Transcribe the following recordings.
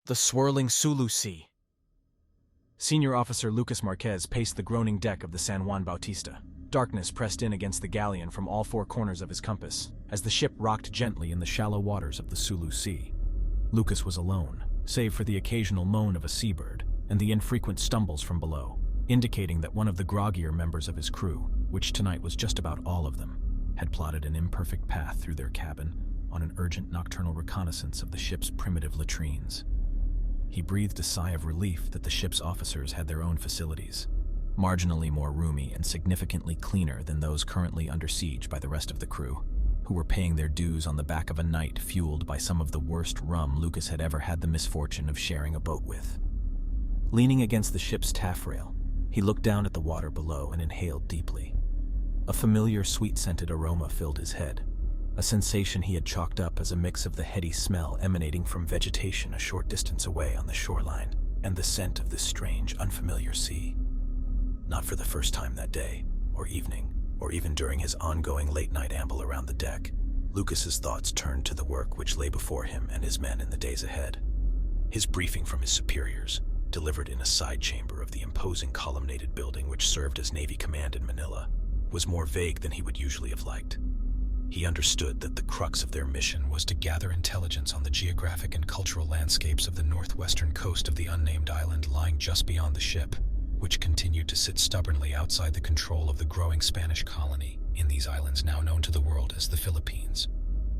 The Swirling Sulu Sea. Senior Officer Lucas Marquez paced the groaning deck of the San Juan Bautista. Darkness pressed in against the galleon from all four corners of his compass, as the ship rocked gently in the shallow waters of the Sulu Sea. Lucas was alone, save for the occasional moan of a seabird and the infrequent stumbles from below, indicating that one of the groggier members of his crew, which tonight was just about all of them, had plotted an imperfect path through their cabin on an urgent nocturnal reconnaissance of the ship's primitive latrines. He breathed a sigh of relief that the ship's officers had their own facilities, marginally more roomy and significantly cleaner than those currently under siege by the rest of the crew, who were paying their dues on the back of a night fueled by some of the worst rum Lucas had ever had the misfortune of sharing a boat with. Leaning against the ship's taffrail, he looked down at the water below and inhaled deeply. A familiar sweet-scented aroma filled his head, a sensation he had chalked up as a mix of the heady smell emanating from vegetation a short distance away on the shoreline and the scent of this strange, unfamiliar sea. Not for the first time that day, or evening, or even during his ongoing late-night amble around the deck, Lucas's thoughts turned to the work which lay before him and his men in the days ahead. His briefing from his superiors, delivered in a side chamber of the imposing columnated building which served as Navy Command in Manila, was more vague than he would usually have liked. He understood that the crux of their mission was to gather intelligence on the geographic and cultural landscapes of the northwestern coast of the unnamed island lying just beyond the ship, which continued to sit stubbornly outside the control of the growing Spanish colony in these islands now known to the world as the Philippines.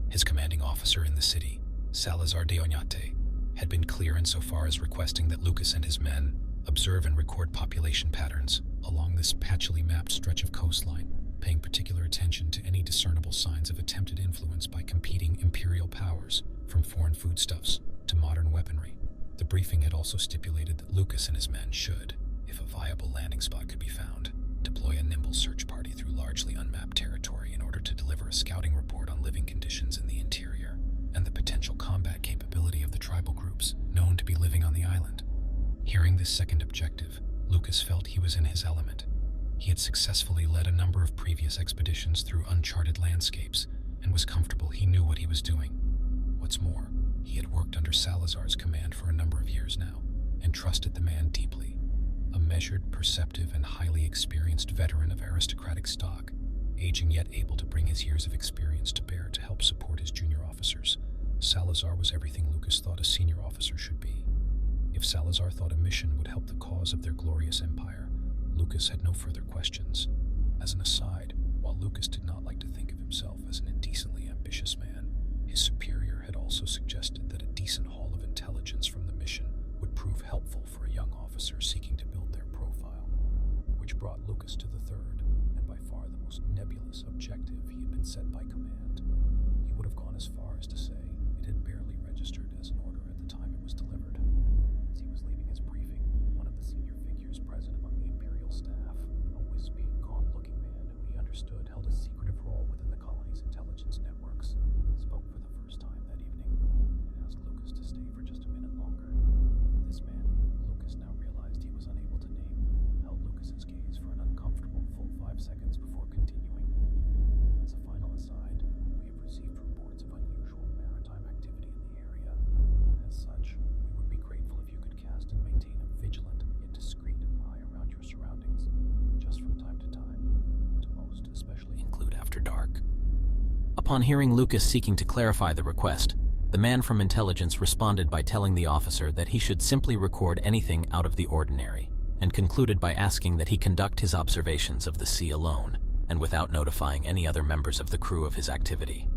His commanding officer in the city, Salazar de Oñate, had been clear insofar as requesting that Lucas and his men observe and record population patterns along this patchily mapped stretch of coastline, paying particular attention to any discernible signs of attempted influence by competing imperial powers, from foreign foodstuffs to modern weaponry. The briefing had also stipulated that Lucas and his men should, if a viable landing spot could be found, deploy a nimble search party through largely unmapped territory in order to deliver a scouting report on living conditions in the interior and the potential combat capability of the tribal groups known to be living on the island. Hearing this second objective, Lucas felt he was in his element. He had successfully led a number of previous expeditions through uncharted landscapes and was comfortable he knew what he was doing. What's more, he had worked under Salazar's command for a number of years now and trusted the man deeply. A measured, perceptive, and highly experienced veteran of aristocratic stock, aging yet able to bring his years of experience to bear to help support his junior officers, Salazar was everything Lucas thought a senior officer should be. If Salazar thought a mission would help the cause of their glorious empire, Lucas had no further questions. As an aside, while Lucas did not like to think of himself as an indecently ambitious man, his superior had also suggested that a decent haul of intelligence from the mission would prove helpful for a young officer seeking to build their profile, which brought Lucas to the third, and by far the most nebulous objective he had been set by command. He would have gone as far as to say it had barely registered as an order at the time it was delivered. As he was leaving his briefing, one of the senior figures present among the Imperial staff, a wispy, gaunt-looking man who he understood held a secretive role within the colony's intelligence networks, spoke for the first time that evening and asked Lucas to stay for just a minute longer. This man, Lucas now realized he was unable to name, held Lucas's gaze for an uncomfortable full 5 seconds before continuing. As a final aside, we have received reports of unusual maritime activity in the area. As such, we would be grateful if you could cast and maintain a vigilant yet discreet eye around your surroundings, just from time to time, to most especially include after dark. Upon hearing Lucas seeking to clarify the request, the man from intelligence responded by telling the officer that he should simply record anything out of the ordinary, and concluded by asking that he conduct his observations of the sea alone, and without notifying any other members of the crew of his activity.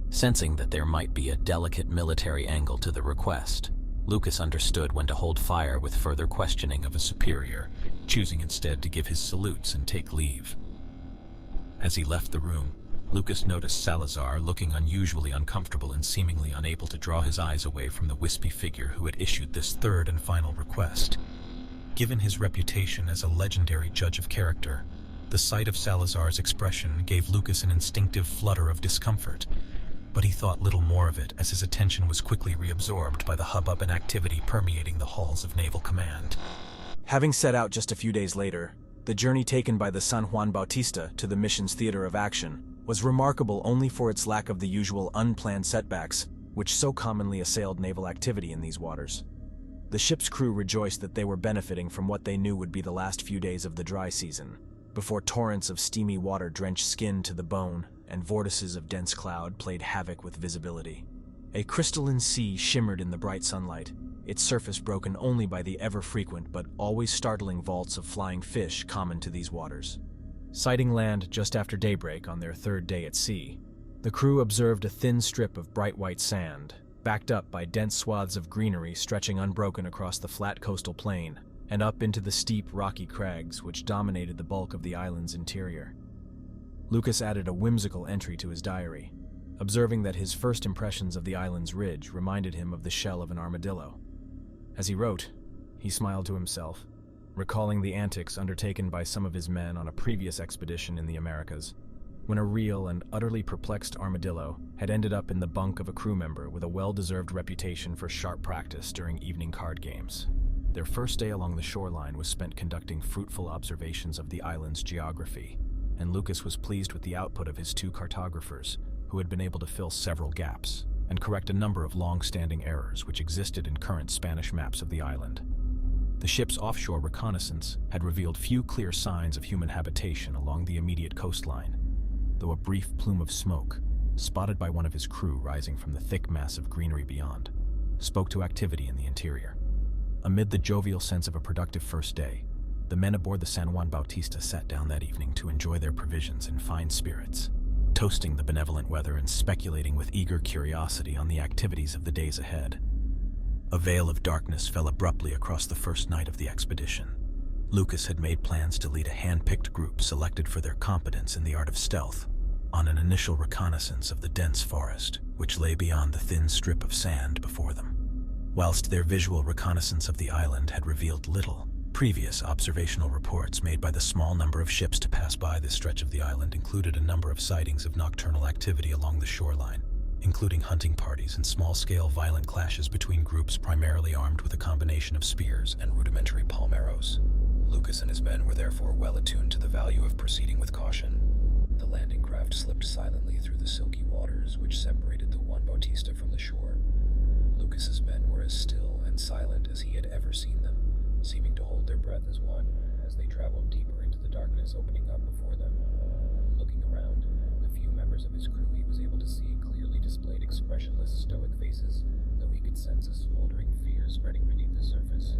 Sensing that there might be a delicate military angle to the request, Lucas understood when to hold fire with further questioning of a superior, choosing instead to give his salutes and take leave. As he left the room, Lucas noticed Salazar looking unusually uncomfortable and seemingly unable to draw his eyes away from the wispy figure who had issued this third and final request. Given his reputation as a legendary judge of character, the sight of Salazar's expression gave Lucas an instinctive flutter of discomfort, but he thought little more of it as his attention was quickly reabsorbed by the hubbub and activity permeating the halls of Naval Command. Having set out just a few days later, the journey taken by the San Juan Bautista to the mission's theater of action was remarkable only for its lack of the usual unplanned setbacks which so commonly assailed naval activity in these waters. The ship's crew rejoiced that they were benefiting from what they knew would be the last few days of the dry season, before torrents of steamy water drenched skin to the bone and vortices of dense cloud played havoc with visibility. A crystalline sea shimmered in the bright sunlight, its surface broken only by the ever-frequent but always startling vaults of flying fish common to these waters. Sighting land just after daybreak on their third day at sea, the crew observed a thin strip of bright white sand, backed up by dense swaths of greenery stretching unbroken across the flat coastal plain and up into the steep, rocky crags which dominated the bulk of the island's interior. Lucas added a whimsical entry to his diary, observing that his first impressions of the island's ridge reminded him of the shell of an armadillo. As he wrote, he smiled to himself, recalling the antics undertaken by some of his men on a previous expedition in the Americas, when a real and utterly perplexed armadillo had ended up in the bunk of a crew member with a well-deserved reputation for sharp practice during evening card games. Their first day along the shoreline was spent conducting fruitful observations of the island's geography, and Lucas was pleased with the output of his two cartographers, who had been able to fill several gaps and correct a number of long-standing errors which existed in current Spanish maps of the island. The ship's offshore reconnaissance had revealed few clear signs of human habitation along the immediate coastline, though a brief plume of smoke, spotted by one of his crew rising from the thick mass of greenery beyond, spoke to activity in the interior. Amid the jovial sense of a productive first day, the men aboard the San Juan Bautista sat down that evening to enjoy their provisions in fine spirits, toasting the benevolent weather and speculating with eager curiosity on the activities of the days ahead. A veil of darkness fell abruptly across the first night of the expedition. Lucas had made plans to lead a hand-picked group selected for their competence in the art of stealth on an initial reconnaissance of the dense forest, which lay beyond the thin strip of sand before them. Whilst their visual reconnaissance of the island had revealed little, previous observational reports made by the small number of ships to pass by this stretch of the island included a number of sightings of nocturnal activity along the shoreline, including hunting parties and small-scale violent clashes between groups primarily armed with a combination of spears and rudimentary palm arrows. Lucas and his men were therefore well attuned to the value of proceeding with caution. The landing craft slipped silently through the silky waters which separated the Juan Bautista from the shore. Lucas's men were as still and silent as he had ever seen them, seeming to hold their breath as one as they traveled deeper into the darkness opening up before them. Looking around, the few members of his crew he was able to see clearly displayed expressionless, stoic faces, though he could sense a smoldering fear spreading beneath the surface.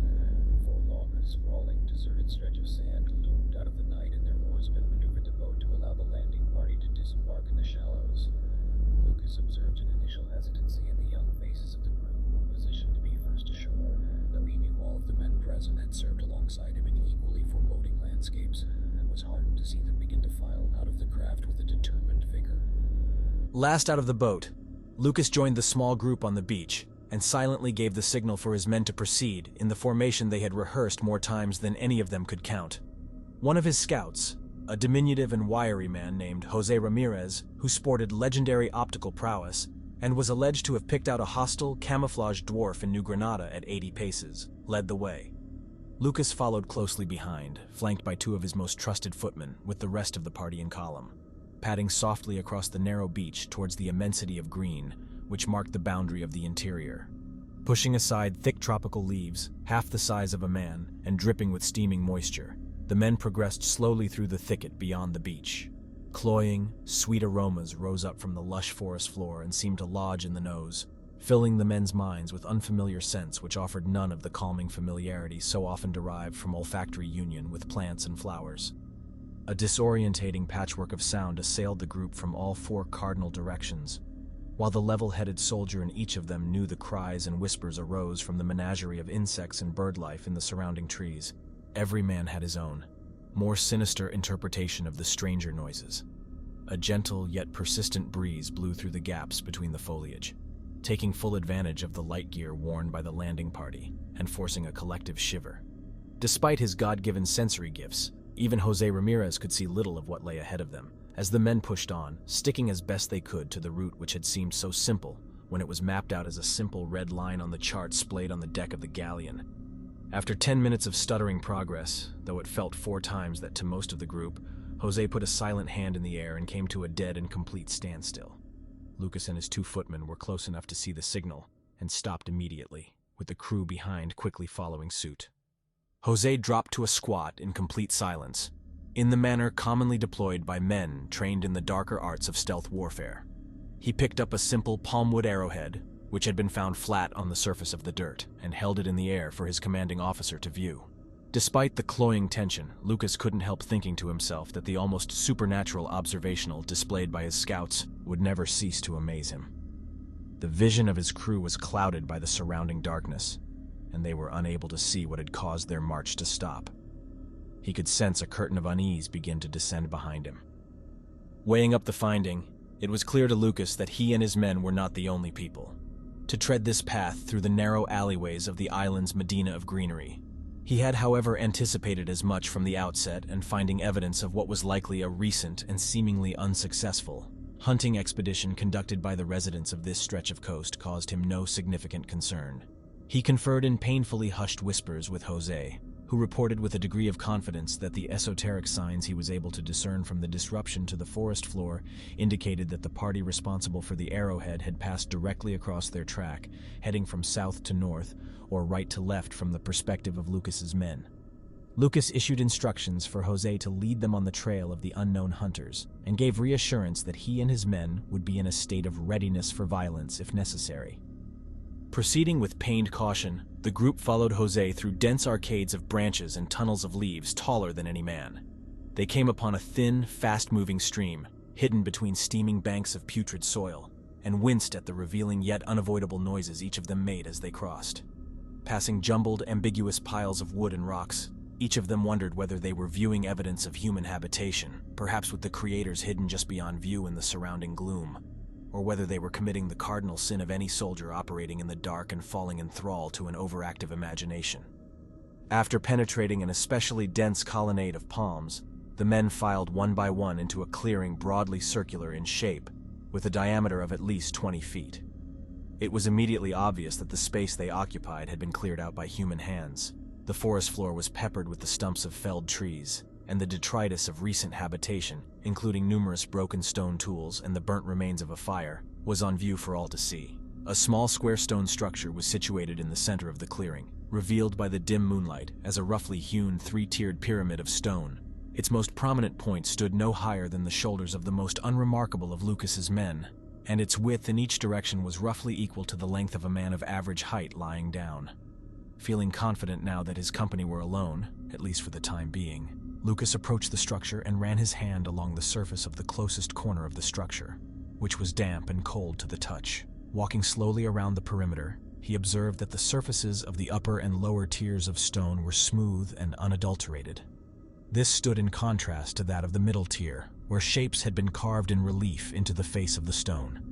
For a long, sprawling, deserted stretch of sand loomed out of the night, and their oarsmen maneuvered the boat to allow the landing party to disembark in the shallows. Lucas observed an initial hesitancy in the young faces of the crew who were positioned to be first ashore, though he knew all of the men present had served alongside him in equally foreboding landscapes, and was heartened to see them begin to file out of the craft with a determined vigor. Last out of the boat, Lucas joined the small group on the beach and silently gave the signal for his men to proceed in the formation they had rehearsed more times than any of them could count. One of his scouts, a diminutive and wiry man named José Ramirez, who sported legendary optical prowess and was alleged to have picked out a hostile, camouflaged dwarf in New Granada at 80 paces, led the way. Lucas followed closely behind, flanked by two of his most trusted footmen, with the rest of the party in column, padding softly across the narrow beach towards the immensity of green, which marked the boundary of the interior. Pushing aside thick tropical leaves, half the size of a man and dripping with steaming moisture, the men progressed slowly through the thicket beyond the beach. Cloying, sweet aromas rose up from the lush forest floor and seemed to lodge in the nose, filling the men's minds with unfamiliar scents which offered none of the calming familiarity so often derived from olfactory union with plants and flowers. A disorientating patchwork of sound assailed the group from all four cardinal directions, while the level-headed soldier in each of them knew the cries and whispers arose from the menagerie of insects and bird life in the surrounding trees. Every man had his own, more sinister interpretation of the stranger noises. A gentle yet persistent breeze blew through the gaps between the foliage, taking full advantage of the light gear worn by the landing party and forcing a collective shiver. Despite his God-given sensory gifts, even José Ramirez could see little of what lay ahead of them, as the men pushed on, sticking as best they could to the route which had seemed so simple when it was mapped out as a simple red line on the chart splayed on the deck of the galleon. After 10 minutes of stuttering progress, though it felt 4 times that to most of the group, José put a silent hand in the air and came to a dead and complete standstill. Lucas and his 2 footmen were close enough to see the signal and stopped immediately, with the crew behind quickly following suit. Jose dropped to a squat in complete silence, in the manner commonly deployed by men trained in the darker arts of stealth warfare. He picked up a simple palmwood arrowhead, which had been found flat on the surface of the dirt, and held it in the air for his commanding officer to view. Despite the cloying tension, Lucas couldn't help thinking to himself that the almost supernatural observational displayed by his scouts would never cease to amaze him. The vision of his crew was clouded by the surrounding darkness, and they were unable to see what had caused their march to stop. He could sense a curtain of unease begin to descend behind him. Weighing up the finding, it was clear to Lucas that he and his men were not the only people to tread this path through the narrow alleyways of the island's Medina of greenery. He had, however, anticipated as much from the outset, and finding evidence of what was likely a recent and seemingly unsuccessful hunting expedition conducted by the residents of this stretch of coast caused him no significant concern. He conferred in painfully hushed whispers with Jose, who reported with a degree of confidence that the esoteric signs he was able to discern from the disruption to the forest floor indicated that the party responsible for the arrowhead had passed directly across their track, heading from south to north, or right to left from the perspective of Lucas's men. Lucas issued instructions for Jose to lead them on the trail of the unknown hunters, and gave reassurance that he and his men would be in a state of readiness for violence if necessary. Proceeding with pained caution, the group followed Jose through dense arcades of branches and tunnels of leaves taller than any man. They came upon a thin, fast-moving stream, hidden between steaming banks of putrid soil, and winced at the revealing yet unavoidable noises each of them made as they crossed. Passing jumbled, ambiguous piles of wood and rocks, each of them wondered whether they were viewing evidence of human habitation, perhaps with the creators hidden just beyond view in the surrounding gloom, or whether they were committing the cardinal sin of any soldier operating in the dark and falling in thrall to an overactive imagination. After penetrating an especially dense colonnade of palms, the men filed one by one into a clearing broadly circular in shape, with a diameter of at least 20 feet. It was immediately obvious that the space they occupied had been cleared out by human hands. The forest floor was peppered with the stumps of felled trees, and the detritus of recent habitation, including numerous broken stone tools and the burnt remains of a fire, was on view for all to see. A small square stone structure was situated in the center of the clearing, revealed by the dim moonlight as a roughly hewn three-tiered pyramid of stone. Its most prominent point stood no higher than the shoulders of the most unremarkable of Lucas's men, and its width in each direction was roughly equal to the length of a man of average height lying down. Feeling confident now that his company were alone, at least for the time being, Lucas approached the structure and ran his hand along the surface of the closest corner of the structure, which was damp and cold to the touch. Walking slowly around the perimeter, he observed that the surfaces of the upper and lower tiers of stone were smooth and unadulterated. This stood in contrast to that of the middle tier, where shapes had been carved in relief into the face of the stone.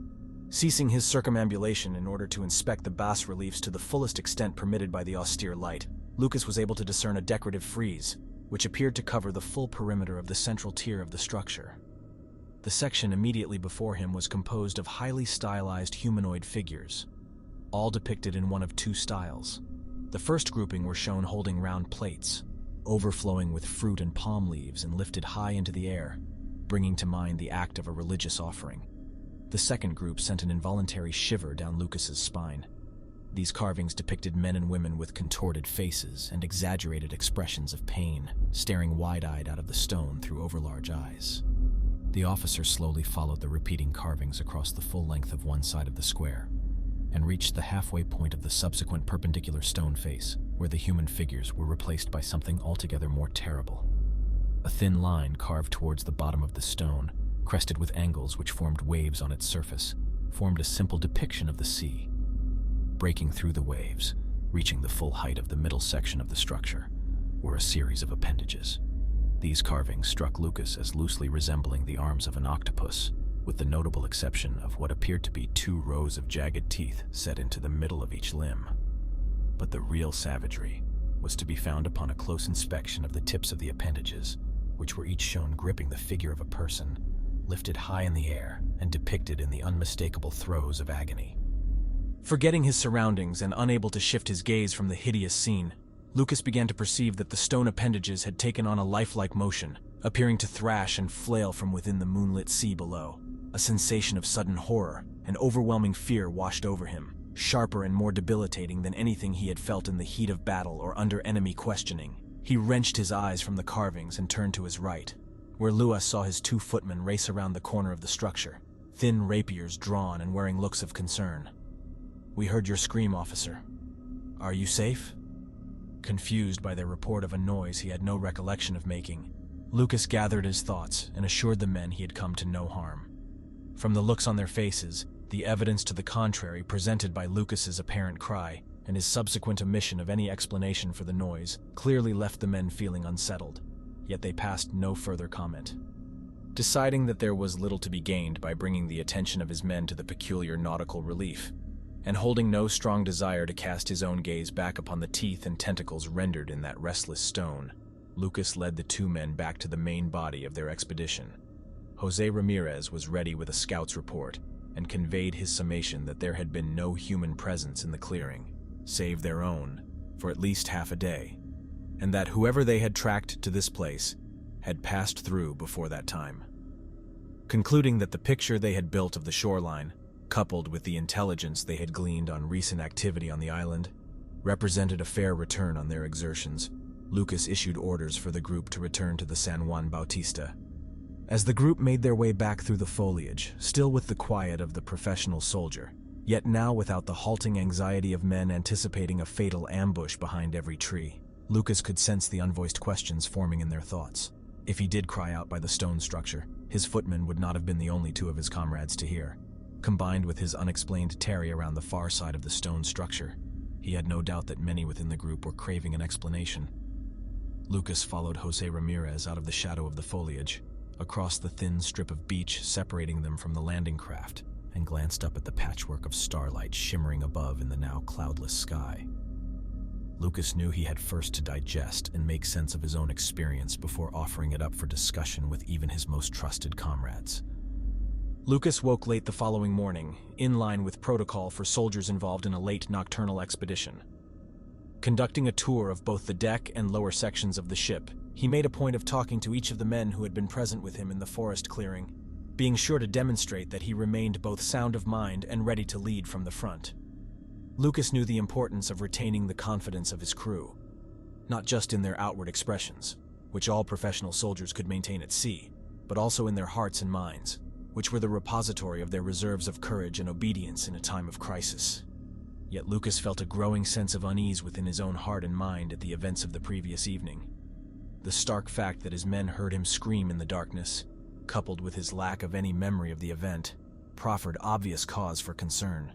Ceasing his circumambulation in order to inspect the bas-reliefs to the fullest extent permitted by the austere light, Lucas was able to discern a decorative frieze, which appeared to cover the full perimeter of the central tier of the structure. The section immediately before him was composed of highly stylized humanoid figures, all depicted in one of two styles. The first grouping were shown holding round plates, overflowing with fruit and palm leaves and lifted high into the air, bringing to mind the act of a religious offering. The second group sent an involuntary shiver down Lucas's spine. These carvings depicted men and women with contorted faces and exaggerated expressions of pain, staring wide-eyed out of the stone through overlarge eyes. The officer slowly followed the repeating carvings across the full length of one side of the square, and reached the halfway point of the subsequent perpendicular stone face, where the human figures were replaced by something altogether more terrible. A thin line carved towards the bottom of the stone, crested with angles which formed waves on its surface, formed a simple depiction of the sea. Breaking through the waves, reaching the full height of the middle section of the structure, were a series of appendages. These carvings struck Lucas as loosely resembling the arms of an octopus, with the notable exception of what appeared to be 2 rows of jagged teeth set into the middle of each limb. But the real savagery was to be found upon a close inspection of the tips of the appendages, which were each shown gripping the figure of a person, lifted high in the air and depicted in the unmistakable throes of agony. Forgetting his surroundings and unable to shift his gaze from the hideous scene, Lucas began to perceive that the stone appendages had taken on a lifelike motion, appearing to thrash and flail from within the moonlit sea below. A sensation of sudden horror and overwhelming fear washed over him, sharper and more debilitating than anything he had felt in the heat of battle or under enemy questioning. He wrenched his eyes from the carvings and turned to his right, where Lua saw his 2 footmen race around the corner of the structure, thin rapiers drawn and wearing looks of concern. "We heard your scream, officer. Are you safe?" Confused by their report of a noise he had no recollection of making, Lucas gathered his thoughts and assured the men he had come to no harm. From the looks on their faces, the evidence to the contrary presented by Lucas's apparent cry and his subsequent omission of any explanation for the noise clearly left the men feeling unsettled, yet they passed no further comment. Deciding that there was little to be gained by bringing the attention of his men to the peculiar nautical relief, and holding no strong desire to cast his own gaze back upon the teeth and tentacles rendered in that restless stone, Lucas led the 2 men back to the main body of their expedition. Jose Ramirez was ready with a scout's report and conveyed his summation that there had been no human presence in the clearing, save their own, for at least half a day, and that whoever they had tracked to this place had passed through before that time. Concluding that the picture they had built of the shoreline, coupled with the intelligence they had gleaned on recent activity on the island, represented a fair return on their exertions, Lucas issued orders for the group to return to the San Juan Bautista. As the group made their way back through the foliage, still with the quiet of the professional soldier, yet now without the halting anxiety of men anticipating a fatal ambush behind every tree, Lucas could sense the unvoiced questions forming in their thoughts. If he did cry out by the stone structure, his footmen would not have been the only 2 of his comrades to hear. Combined with his unexplained tarry around the far side of the stone structure, he had no doubt that many within the group were craving an explanation. Lucas followed Jose Ramirez out of the shadow of the foliage, across the thin strip of beach separating them from the landing craft, and glanced up at the patchwork of starlight shimmering above in the now cloudless sky. Lucas knew he had first to digest and make sense of his own experience before offering it up for discussion with even his most trusted comrades. Lucas woke late the following morning, in line with protocol for soldiers involved in a late nocturnal expedition. Conducting a tour of both the deck and lower sections of the ship, he made a point of talking to each of the men who had been present with him in the forest clearing, being sure to demonstrate that he remained both sound of mind and ready to lead from the front. Lucas knew the importance of retaining the confidence of his crew, not just in their outward expressions, which all professional soldiers could maintain at sea, but also in their hearts and minds, which were the repository of their reserves of courage and obedience in a time of crisis. Yet Lucas felt a growing sense of unease within his own heart and mind at the events of the previous evening. The stark fact that his men heard him scream in the darkness, coupled with his lack of any memory of the event, proffered obvious cause for concern.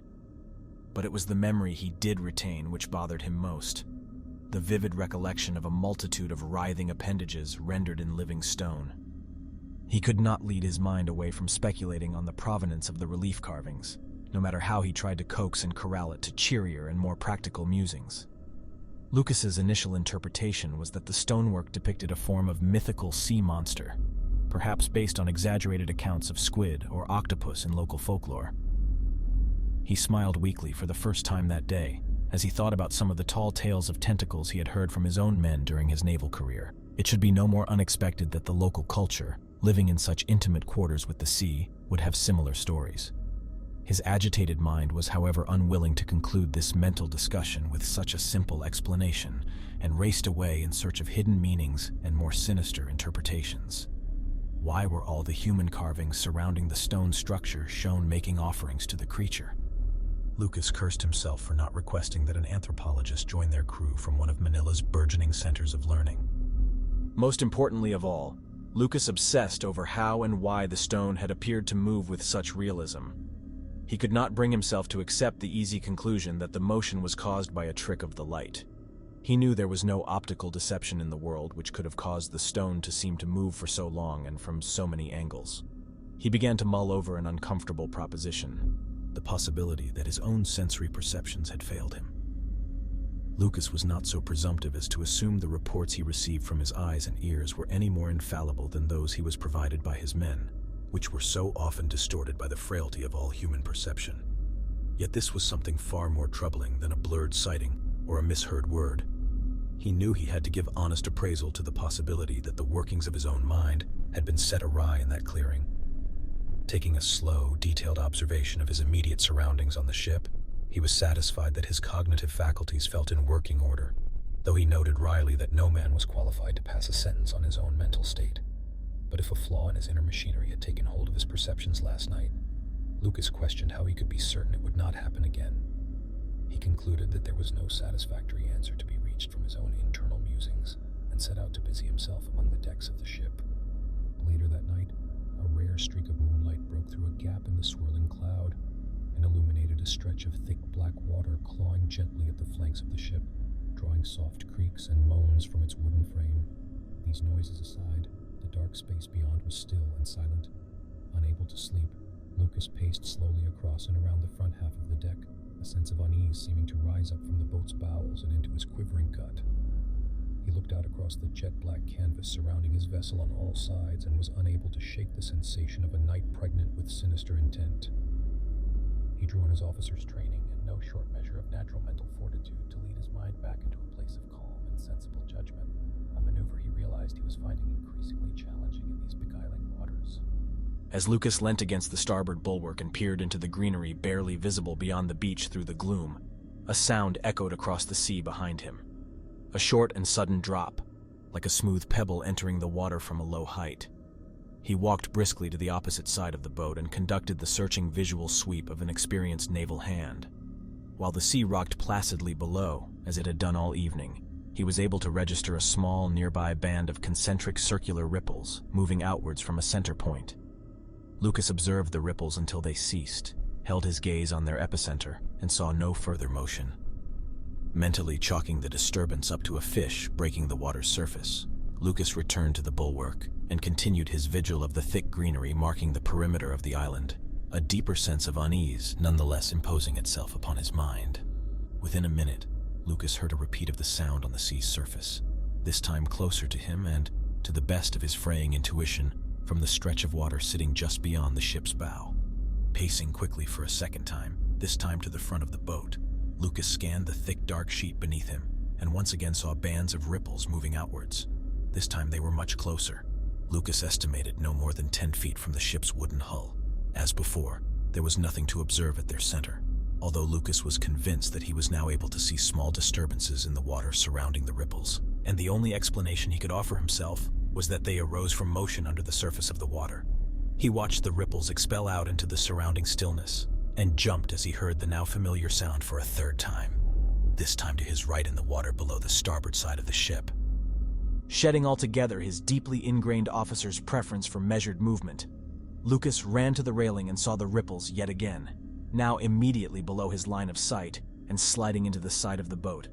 But it was the memory he did retain which bothered him most, the vivid recollection of a multitude of writhing appendages rendered in living stone. He could not lead his mind away from speculating on the provenance of the relief carvings, no matter how he tried to coax and corral it to cheerier and more practical musings. Lucas's initial interpretation was that the stonework depicted a form of mythical sea monster, perhaps based on exaggerated accounts of squid or octopus in local folklore. He smiled weakly for the first time that day, as he thought about some of the tall tales of tentacles he had heard from his own men during his naval career. It should be no more unexpected that the local culture, living in such intimate quarters with the sea, would have similar stories. His agitated mind was, however, unwilling to conclude this mental discussion with such a simple explanation, and raced away in search of hidden meanings and more sinister interpretations. Why were all the human carvings surrounding the stone structure shown making offerings to the creature? Lucas cursed himself for not requesting that an anthropologist join their crew from one of Manila's burgeoning centers of learning. Most importantly of all, Lucas obsessed over how and why the stone had appeared to move with such realism. He could not bring himself to accept the easy conclusion that the motion was caused by a trick of the light. He knew there was no optical deception in the world which could have caused the stone to seem to move for so long and from so many angles. He began to mull over an uncomfortable proposition, the possibility that his own sensory perceptions had failed him. Lucas was not so presumptive as to assume the reports he received from his eyes and ears were any more infallible than those he was provided by his men, which were so often distorted by the frailty of all human perception. Yet this was something far more troubling than a blurred sighting or a misheard word. He knew he had to give honest appraisal to the possibility that the workings of his own mind had been set awry in that clearing. Taking a slow, detailed observation of his immediate surroundings on the ship, He was satisfied that his cognitive faculties felt in working order, though he noted wryly that no man was qualified to pass a sentence on his own mental state. But if a flaw in his inner machinery had taken hold of his perceptions last night, Lucas questioned how he could be certain it would not happen again. He concluded that there was no satisfactory answer to be reached from his own internal musings, and set out to busy himself among the decks of the ship. Later that night, a rare streak of moonlight broke through a gap in the swirling cloud and illuminated a stretch of thick black water clawing gently at the flanks of the ship, drawing soft creaks and moans from its wooden frame. These noises aside, the dark space beyond was still and silent. Unable to sleep, Lucas paced slowly across and around the front half of the deck, a sense of unease seeming to rise up from the boat's bowels and into his quivering gut. He looked out across the jet-black canvas surrounding his vessel on all sides and was unable to shake the sensation of a night pregnant with sinister intent. He drew on his officer's training and no short measure of natural mental fortitude to lead his mind back into a place of calm and sensible judgment, a maneuver he realized he was finding increasingly challenging in these beguiling waters. As Lucas leant against the starboard bulwark and peered into the greenery barely visible beyond the beach through the gloom, a sound echoed across the sea behind him. A short and sudden drop, like a smooth pebble entering the water from a low height. He walked briskly to the opposite side of the boat and conducted the searching visual sweep of an experienced naval hand. While the sea rocked placidly below, as it had done all evening, he was able to register a small nearby band of concentric circular ripples moving outwards from a center point. Lucas observed the ripples until they ceased, held his gaze on their epicenter, and saw no further motion. Mentally chalking the disturbance up to a fish breaking the water's surface, Lucas returned to the bulwark and continued his vigil of the thick greenery marking the perimeter of the island, a deeper sense of unease nonetheless imposing itself upon his mind. Within a minute, Lucas heard a repeat of the sound on the sea's surface, this time closer to him and, to the best of his fraying intuition, from the stretch of water sitting just beyond the ship's bow. Pacing quickly for a second time, this time to the front of the boat, Lucas scanned the thick dark sheet beneath him and once again saw bands of ripples moving outwards. This time they were much closer. Lucas estimated no more than 10 feet from the ship's wooden hull. As before, there was nothing to observe at their center, although Lucas was convinced that he was now able to see small disturbances in the water surrounding the ripples, and the only explanation he could offer himself was that they arose from motion under the surface of the water. He watched the ripples expel out into the surrounding stillness, and jumped as he heard the now familiar sound for a third time, this time to his right in the water below the starboard side of the ship. Shedding altogether his deeply ingrained officer's preference for measured movement, Lucas ran to the railing and saw the ripples yet again, now immediately below his line of sight and sliding into the side of the boat.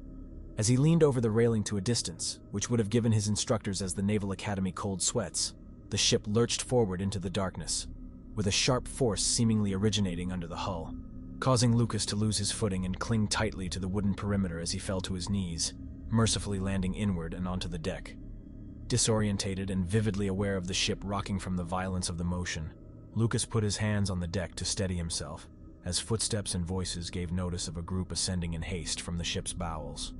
As he leaned over the railing to a distance, which would have given his instructors as the Naval Academy cold sweats, the ship lurched forward into the darkness, with a sharp force seemingly originating under the hull, causing Lucas to lose his footing and cling tightly to the wooden perimeter as he fell to his knees, mercifully landing inward and onto the deck. Disorientated and vividly aware of the ship rocking from the violence of the motion, Lucas put his hands on the deck to steady himself, as footsteps and voices gave notice of a group ascending in haste from the ship's bowels.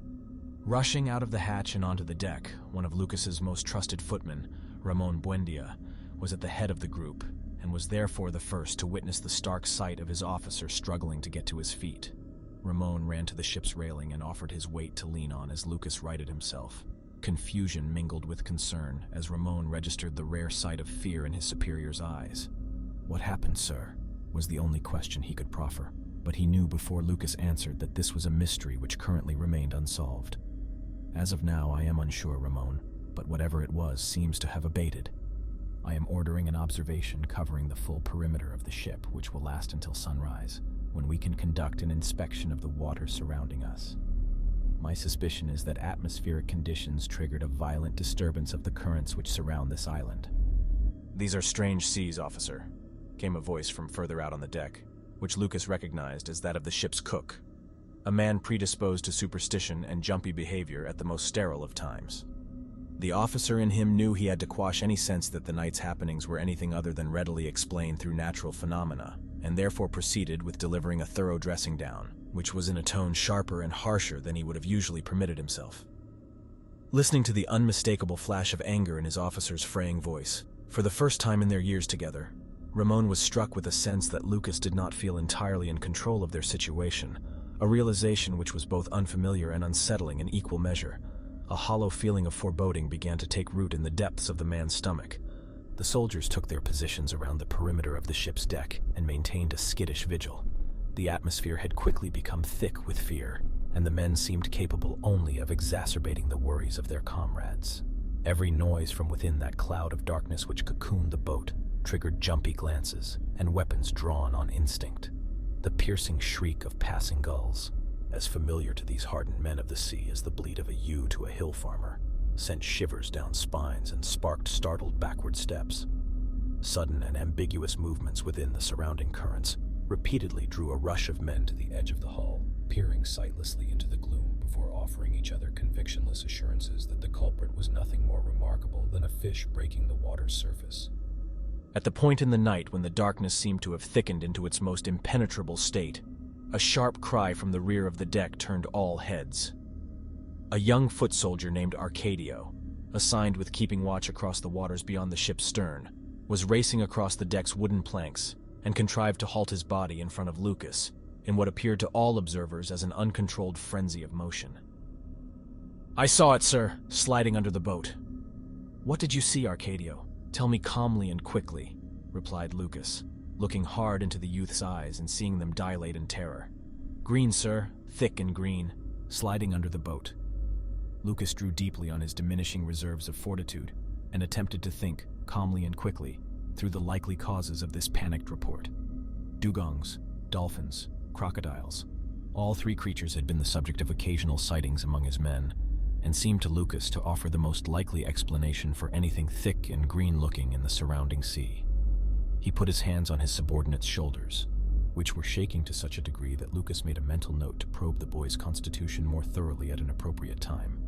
Rushing out of the hatch and onto the deck, one of Lucas's most trusted footmen, Ramon Buendia, was at the head of the group, and was therefore the first to witness the stark sight of his officer struggling to get to his feet. Ramon ran to the ship's railing and offered his weight to lean on as Lucas righted himself. Confusion mingled with concern as Ramon registered the rare sight of fear in his superior's eyes. "What happened, sir?" was the only question he could proffer, but he knew before Lucas answered that this was a mystery which currently remained unsolved. "As of now, I am unsure, Ramon, but whatever it was seems to have abated. I am ordering an observation covering the full perimeter of the ship, which will last until sunrise, when we can conduct an inspection of the water surrounding us. My suspicion is that atmospheric conditions triggered a violent disturbance of the currents which surround this island." "These are strange seas, officer," came a voice from further out on the deck, which Lucas recognized as that of the ship's cook, a man predisposed to superstition and jumpy behavior at the most sterile of times. The officer in him knew he had to quash any sense that the night's happenings were anything other than readily explained through natural phenomena, and therefore proceeded with delivering a thorough dressing down, which was in a tone sharper and harsher than he would have usually permitted himself. Listening to the unmistakable flash of anger in his officer's fraying voice, for the first time in their years together, Ramon was struck with a sense that Lucas did not feel entirely in control of their situation, a realization which was both unfamiliar and unsettling in equal measure. A hollow feeling of foreboding began to take root in the depths of the man's stomach. The soldiers took their positions around the perimeter of the ship's deck and maintained a skittish vigil. The atmosphere had quickly become thick with fear, and the men seemed capable only of exacerbating the worries of their comrades. Every noise from within that cloud of darkness which cocooned the boat triggered jumpy glances and weapons drawn on instinct. The piercing shriek of passing gulls, as familiar to these hardened men of the sea as the bleat of a ewe to a hill farmer, sent shivers down spines and sparked startled backward steps. Sudden and ambiguous movements within the surrounding currents repeatedly drew a rush of men to the edge of the hull, peering sightlessly into the gloom before offering each other convictionless assurances that the culprit was nothing more remarkable than a fish breaking the water's surface. At the point in the night when the darkness seemed to have thickened into its most impenetrable state, a sharp cry from the rear of the deck turned all heads. A young foot soldier named Arcadio, assigned with keeping watch across the waters beyond the ship's stern, was racing across the deck's wooden planks and contrived to halt his body in front of Lucas, in what appeared to all observers as an uncontrolled frenzy of motion. "I saw it, sir, sliding under the boat." "What did you see, Arcadio? Tell me calmly and quickly," replied Lucas, looking hard into the youth's eyes and seeing them dilate in terror. "Green, sir, thick and green, sliding under the boat." Lucas drew deeply on his diminishing reserves of fortitude and attempted to think, calmly and quickly, through the likely causes of this panicked report. Dugongs, dolphins, crocodiles. All three creatures had been the subject of occasional sightings among his men, and seemed to Lucas to offer the most likely explanation for anything thick and green-looking in the surrounding sea. He put his hands on his subordinate's shoulders, which were shaking to such a degree that Lucas made a mental note to probe the boy's constitution more thoroughly at an appropriate time,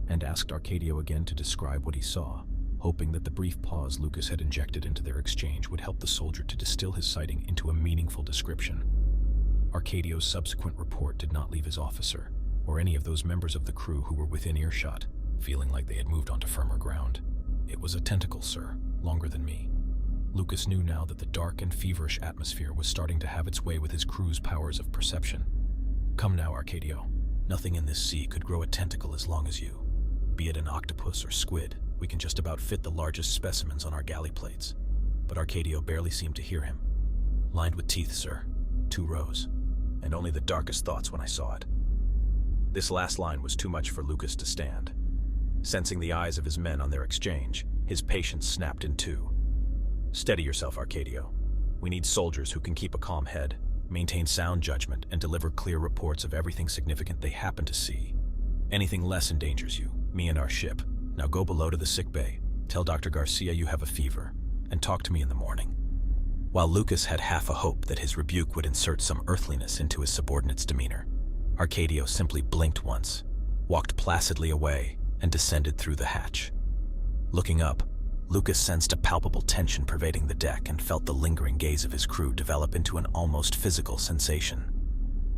and asked Arcadio again to describe what he saw, hoping that the brief pause Lucas had injected into their exchange would help the soldier to distill his sighting into a meaningful description. Arcadio's subsequent report did not leave his officer, or any of those members of the crew who were within earshot, feeling like they had moved onto firmer ground. "It was a tentacle, sir, longer than me." Lucas knew now that the dark and feverish atmosphere was starting to have its way with his crew's powers of perception. "Come now, Arcadio. Nothing in this sea could grow a tentacle as long as you. Be it an octopus or squid, we can just about fit the largest specimens on our galley plates." But Arcadio barely seemed to hear him. "Lined with teeth, sir. 2 rows. And only the darkest thoughts when I saw it." This last line was too much for Lucas to stand. Sensing the eyes of his men on their exchange, his patience snapped in two. "Steady yourself, Arcadio. We need soldiers who can keep a calm head, maintain sound judgment, and deliver clear reports of everything significant they happen to see. Anything less endangers you, me and our ship. Now go below to the sick bay, tell Dr. Garcia you have a fever, and talk to me in the morning." While Lucas had half a hope that his rebuke would insert some earthliness into his subordinate's demeanor, Arcadio simply blinked once, walked placidly away, and descended through the hatch. Looking up, Lucas sensed a palpable tension pervading the deck and felt the lingering gaze of his crew develop into an almost physical sensation.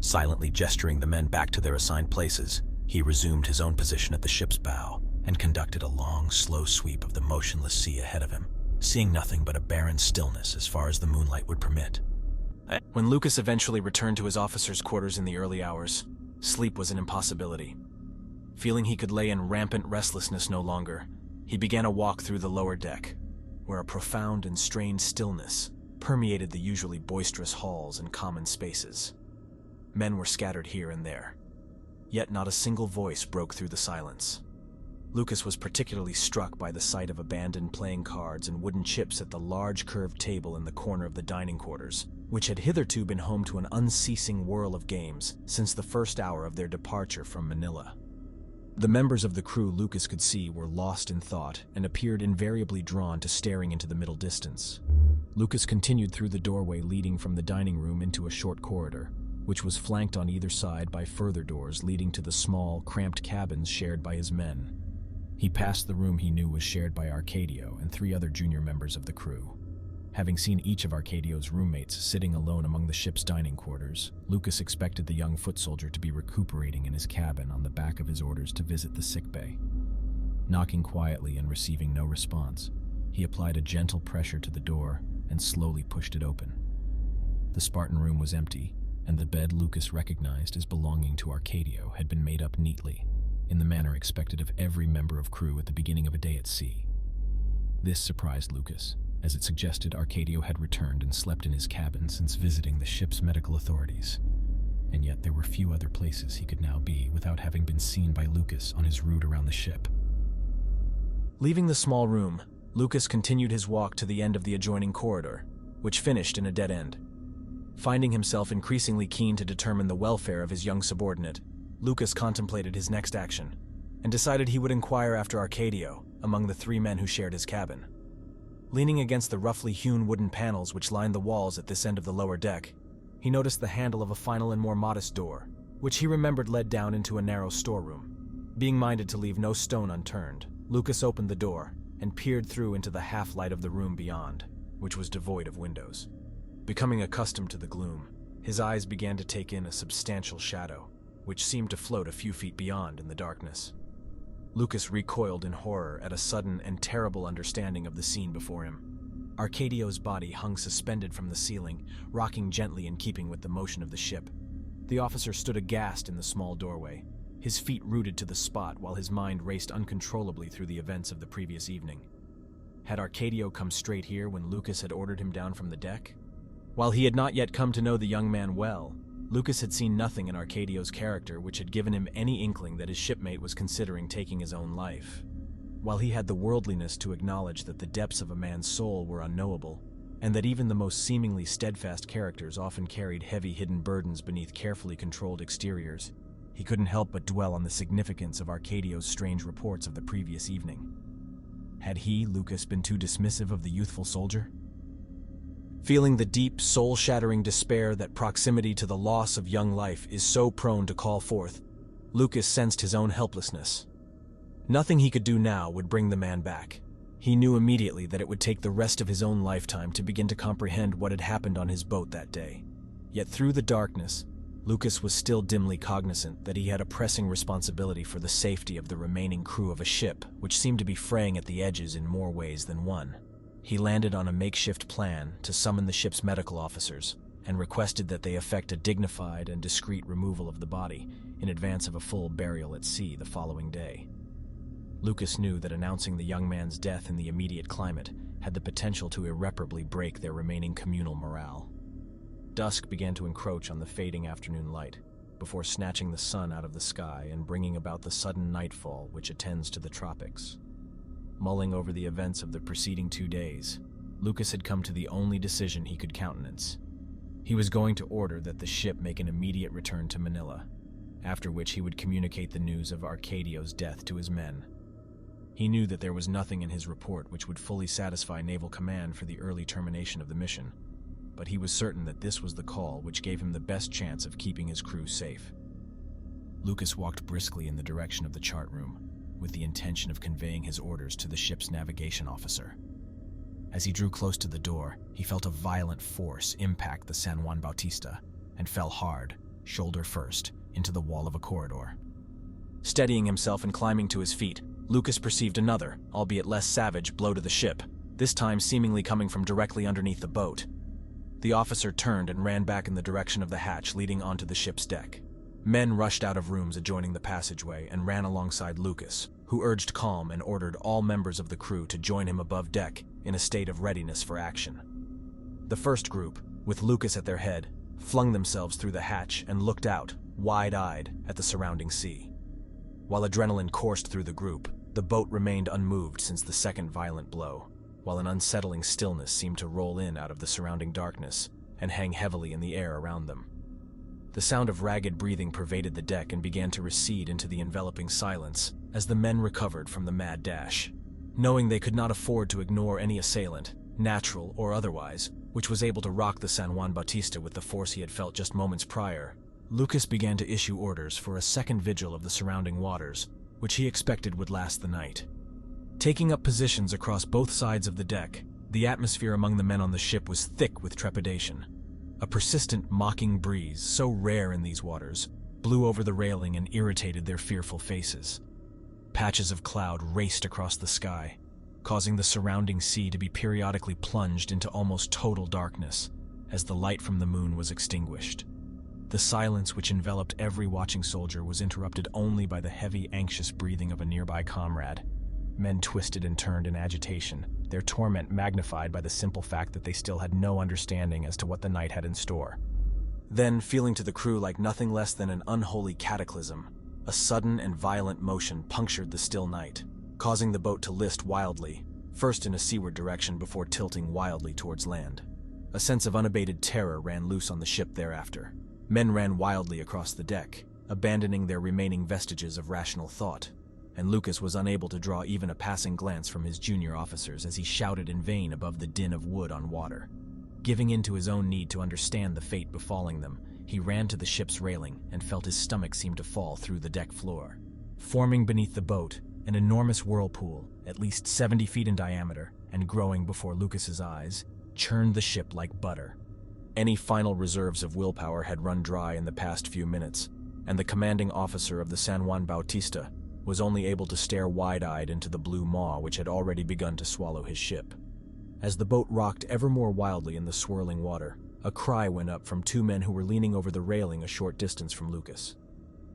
Silently gesturing the men back to their assigned places, he resumed his own position at the ship's bow and conducted a long, slow sweep of the motionless sea ahead of him, seeing nothing but a barren stillness as far as the moonlight would permit. When Lucas eventually returned to his officers' quarters in the early hours, sleep was an impossibility. Feeling he could lay in rampant restlessness no longer, he began a walk through the lower deck, where a profound and strained stillness permeated the usually boisterous halls and common spaces. Men were scattered here and there, yet not a single voice broke through the silence. Lucas was particularly struck by the sight of abandoned playing cards and wooden chips at the large curved table in the corner of the dining quarters, which had hitherto been home to an unceasing whirl of games since the first hour of their departure from Manila. The members of the crew Lucas could see were lost in thought and appeared invariably drawn to staring into the middle distance. Lucas continued through the doorway leading from the dining room into a short corridor, which was flanked on either side by further doors leading to the small, cramped cabins shared by his men. He passed the room he knew was shared by Arcadio and 3 other junior members of the crew. Having seen each of Arcadio's roommates sitting alone among the ship's dining quarters, Lucas expected the young foot soldier to be recuperating in his cabin on the back of his orders to visit the sick bay. Knocking quietly and receiving no response, he applied a gentle pressure to the door and slowly pushed it open. The Spartan room was empty, and the bed Lucas recognized as belonging to Arcadio had been made up neatly, in the manner expected of every member of crew at the beginning of a day at sea. This surprised Lucas, as it suggested Arcadio had returned and slept in his cabin since visiting the ship's medical authorities. And yet there were few other places he could now be without having been seen by Lucas on his route around the ship. Leaving the small room, Lucas continued his walk to the end of the adjoining corridor, which finished in a dead end. Finding himself increasingly keen to determine the welfare of his young subordinate, Lucas contemplated his next action, and decided he would inquire after Arcadio among the 3 men who shared his cabin. Leaning against the roughly hewn wooden panels which lined the walls at this end of the lower deck, he noticed the handle of a final and more modest door, which he remembered led down into a narrow storeroom. Being minded to leave no stone unturned, Lucas opened the door and peered through into the half-light of the room beyond, which was devoid of windows. Becoming accustomed to the gloom, his eyes began to take in a substantial shadow, which seemed to float a few feet beyond in the darkness. Lucas recoiled in horror at a sudden and terrible understanding of the scene before him. Arcadio's body hung suspended from the ceiling, rocking gently in keeping with the motion of the ship. The officer stood aghast in the small doorway, his feet rooted to the spot while his mind raced uncontrollably through the events of the previous evening. Had Arcadio come straight here when Lucas had ordered him down from the deck? While he had not yet come to know the young man well, Lucas had seen nothing in Arcadio's character which had given him any inkling that his shipmate was considering taking his own life. While he had the worldliness to acknowledge that the depths of a man's soul were unknowable, and that even the most seemingly steadfast characters often carried heavy hidden burdens beneath carefully controlled exteriors, he couldn't help but dwell on the significance of Arcadio's strange reports of the previous evening. Had he, Lucas, been too dismissive of the youthful soldier? Feeling the deep, soul-shattering despair that proximity to the loss of young life is so prone to call forth, Lucas sensed his own helplessness. Nothing he could do now would bring the man back. He knew immediately that it would take the rest of his own lifetime to begin to comprehend what had happened on his boat that day. Yet through the darkness, Lucas was still dimly cognizant that he had a pressing responsibility for the safety of the remaining crew of a ship which seemed to be fraying at the edges in more ways than one. He landed on a makeshift plan to summon the ship's medical officers and requested that they effect a dignified and discreet removal of the body in advance of a full burial at sea the following day. Lucas knew that announcing the young man's death in the immediate climate had the potential to irreparably break their remaining communal morale. Dusk began to encroach on the fading afternoon light, before snatching the sun out of the sky and bringing about the sudden nightfall which attends to the tropics. Mulling over the events of the preceding 2 days, Lucas had come to the only decision he could countenance. He was going to order that the ship make an immediate return to Manila, after which he would communicate the news of Arcadio's death to his men. He knew that there was nothing in his report which would fully satisfy Naval Command for the early termination of the mission, but he was certain that this was the call which gave him the best chance of keeping his crew safe. Lucas walked briskly in the direction of the chart room, with the intention of conveying his orders to the ship's navigation officer. As he drew close to the door, he felt a violent force impact the San Juan Bautista and fell hard, shoulder first, into the wall of a corridor. Steadying himself and climbing to his feet, Lucas perceived another, albeit less savage, blow to the ship, this time seemingly coming from directly underneath the boat. The officer turned and ran back in the direction of the hatch leading onto the ship's deck. Men rushed out of rooms adjoining the passageway and ran alongside Lucas, who urged calm and ordered all members of the crew to join him above deck in a state of readiness for action. The first group, with Lucas at their head, flung themselves through the hatch and looked out, wide-eyed, at the surrounding sea. While adrenaline coursed through the group, the boat remained unmoved since the second violent blow, while an unsettling stillness seemed to roll in out of the surrounding darkness and hang heavily in the air around them. The sound of ragged breathing pervaded the deck and began to recede into the enveloping silence as the men recovered from the mad dash. Knowing they could not afford to ignore any assailant, natural or otherwise, which was able to rock the San Juan Bautista with the force he had felt just moments prior, Lucas began to issue orders for a second vigil of the surrounding waters, which he expected would last the night. Taking up positions across both sides of the deck, the atmosphere among the men on the ship was thick with trepidation. A persistent, mocking breeze, so rare in these waters, blew over the railing and irritated their fearful faces. Patches of cloud raced across the sky, causing the surrounding sea to be periodically plunged into almost total darkness as the light from the moon was extinguished. The silence which enveloped every watching soldier was interrupted only by the heavy, anxious breathing of a nearby comrade. Men twisted and turned in agitation, their torment magnified by the simple fact that they still had no understanding as to what the night had in store. Then, feeling to the crew like nothing less than an unholy cataclysm, a sudden and violent motion punctured the still night, causing the boat to list wildly, first in a seaward direction before tilting wildly towards land. A sense of unabated terror ran loose on the ship thereafter. Men ran wildly across the deck, abandoning their remaining vestiges of rational thought, and Lucas was unable to draw even a passing glance from his junior officers as he shouted in vain above the din of wood on water. Giving in to his own need to understand the fate befalling them, he ran to the ship's railing and felt his stomach seem to fall through the deck floor. Forming beneath the boat, an enormous whirlpool, at least 70 feet in diameter and growing before Lucas's eyes, churned the ship like butter. Any final reserves of willpower had run dry in the past few minutes, and the commanding officer of the San Juan Bautista was only able to stare wide-eyed into the blue maw which had already begun to swallow his ship. As the boat rocked ever more wildly in the swirling water, a cry went up from two men who were leaning over the railing a short distance from Lucas.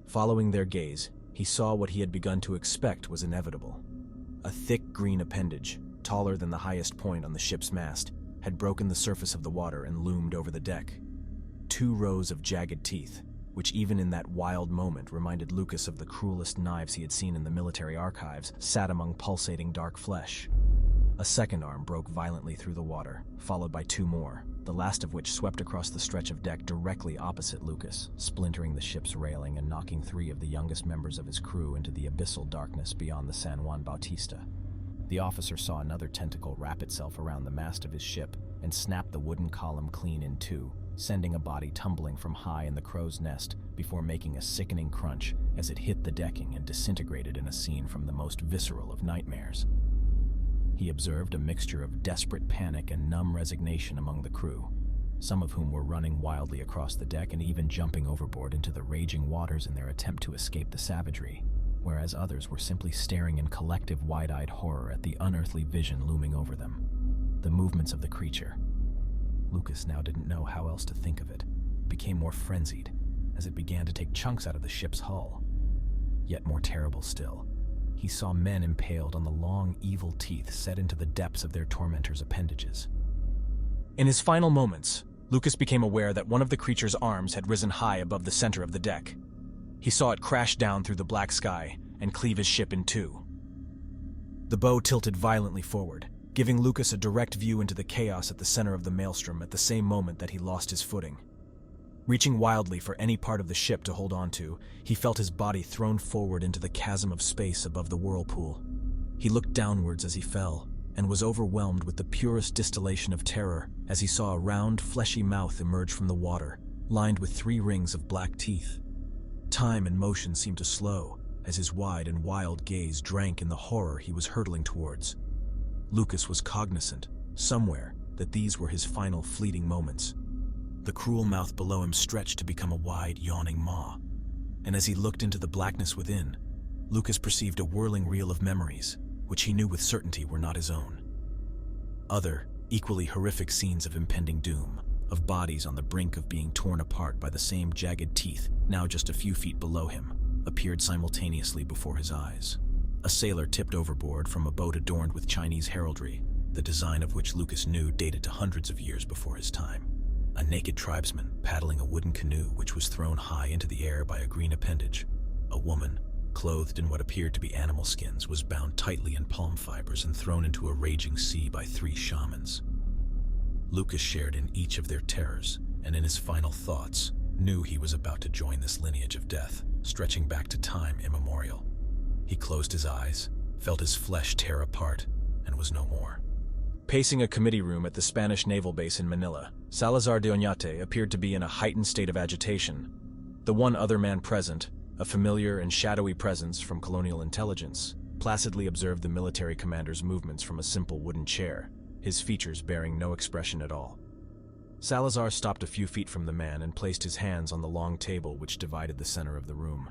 Following their gaze, he saw what he had begun to expect was inevitable. A thick green appendage, taller than the highest point on the ship's mast, had broken the surface of the water and loomed over the deck. 2 rows of jagged teeth, which even in that wild moment reminded Lucas of the cruelest knives he had seen in the military archives, sat among pulsating dark flesh. A second arm broke violently through the water, followed by 2 more, the last of which swept across the stretch of deck directly opposite Lucas, splintering the ship's railing and knocking 3 of the youngest members of his crew into the abyssal darkness beyond the San Juan Bautista. The officer saw another tentacle wrap itself around the mast of his ship and snap the wooden column clean in 2, sending a body tumbling from high in the crow's nest before making a sickening crunch as it hit the decking and disintegrated in a scene from the most visceral of nightmares. He observed a mixture of desperate panic and numb resignation among the crew, some of whom were running wildly across the deck and even jumping overboard into the raging waters in their attempt to escape the savagery, whereas others were simply staring in collective wide-eyed horror at the unearthly vision looming over them. The movements of the creature. Lucas now didn't know how else to think of it, became more frenzied as it began to take chunks out of the ship's hull. Yet more terrible still, he saw men impaled on the long, evil teeth set into the depths of their tormentors' appendages. In his final moments, Lucas became aware that one of the creature's arms had risen high above the center of the deck. He saw it crash down through the black sky and cleave his ship in 2. The bow tilted violently forward, giving Lucas a direct view into the chaos at the center of the maelstrom at the same moment that he lost his footing. Reaching wildly for any part of the ship to hold on to, he felt his body thrown forward into the chasm of space above the whirlpool. He looked downwards as he fell, and was overwhelmed with the purest distillation of terror as he saw a round, fleshy mouth emerge from the water, lined with 3 rings of black teeth. Time and motion seemed to slow as his wide and wild gaze drank in the horror he was hurtling towards. Lucas was cognizant, somewhere, that these were his final fleeting moments. The cruel mouth below him stretched to become a wide, yawning maw, and as he looked into the blackness within, Lucas perceived a whirling reel of memories, which he knew with certainty were not his own. Other, equally horrific scenes of impending doom, of bodies on the brink of being torn apart by the same jagged teeth, now just a few feet below him, appeared simultaneously before his eyes. A sailor tipped overboard from a boat adorned with Chinese heraldry, the design of which Lucas knew dated to hundreds of years before his time. A naked tribesman paddling a wooden canoe which was thrown high into the air by a green appendage. A woman, clothed in what appeared to be animal skins, was bound tightly in palm fibers and thrown into a raging sea by 3 shamans. Lucas shared in each of their terrors, and in his final thoughts, knew he was about to join this lineage of death, stretching back to time immemorial. He closed his eyes, felt his flesh tear apart, and was no more. Pacing a committee room at the Spanish naval base in Manila, Salazar de Oñate appeared to be in a heightened state of agitation. The one other man present, a familiar and shadowy presence from colonial intelligence, placidly observed the military commander's movements from a simple wooden chair, his features bearing no expression at all. Salazar stopped a few feet from the man and placed his hands on the long table which divided the center of the room.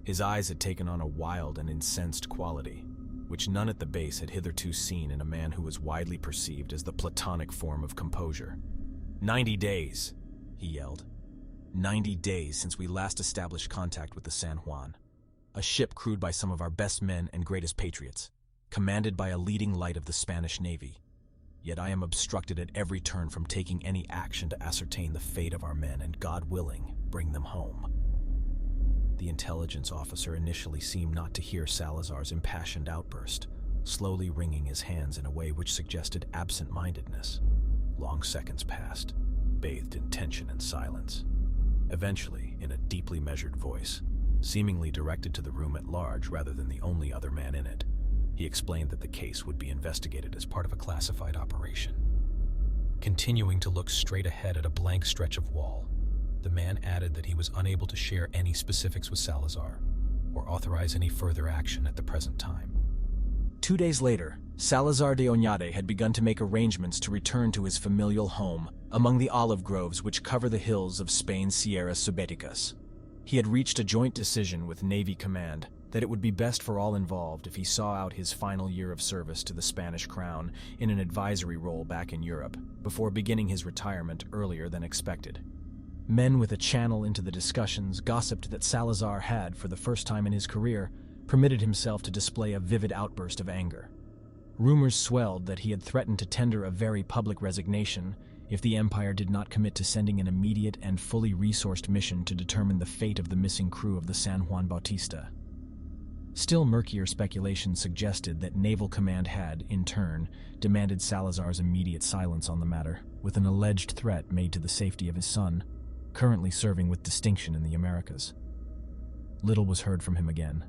His eyes had taken on a wild and incensed quality, which none at the base had hitherto seen in a man who was widely perceived as the platonic form of composure. 90 days, he yelled. 90 days since we last established contact with the San Juan, a ship crewed by some of our best men and greatest patriots, commanded by a leading light of the Spanish Navy. Yet I am obstructed at every turn from taking any action to ascertain the fate of our men and, God willing, bring them home. The intelligence officer initially seemed not to hear Salazar's impassioned outburst, slowly wringing his hands in a way which suggested absent-mindedness. Long seconds passed, bathed in tension and silence. Eventually, in a deeply measured voice, seemingly directed to the room at large rather than the only other man in it, he explained that the case would be investigated as part of a classified operation. Continuing to look straight ahead at a blank stretch of wall, the man added that he was unable to share any specifics with Salazar or authorize any further action at the present time. 2 days later, Salazar de Oñate had begun to make arrangements to return to his familial home among the olive groves which cover the hills of Spain's Sierras Subeticas. He had reached a joint decision with Navy Command that it would be best for all involved if he saw out his final year of service to the Spanish crown in an advisory role back in Europe, before beginning his retirement earlier than expected. Men with a channel into the discussions gossiped that Salazar had, for the first time in his career, permitted himself to display a vivid outburst of anger. Rumors swelled that he had threatened to tender a very public resignation if the Empire did not commit to sending an immediate and fully resourced mission to determine the fate of the missing crew of the San Juan Bautista. Still murkier speculation suggested that Naval Command had, in turn, demanded Salazar's immediate silence on the matter, with an alleged threat made to the safety of his son, currently serving with distinction in the Americas. Little was heard from him again,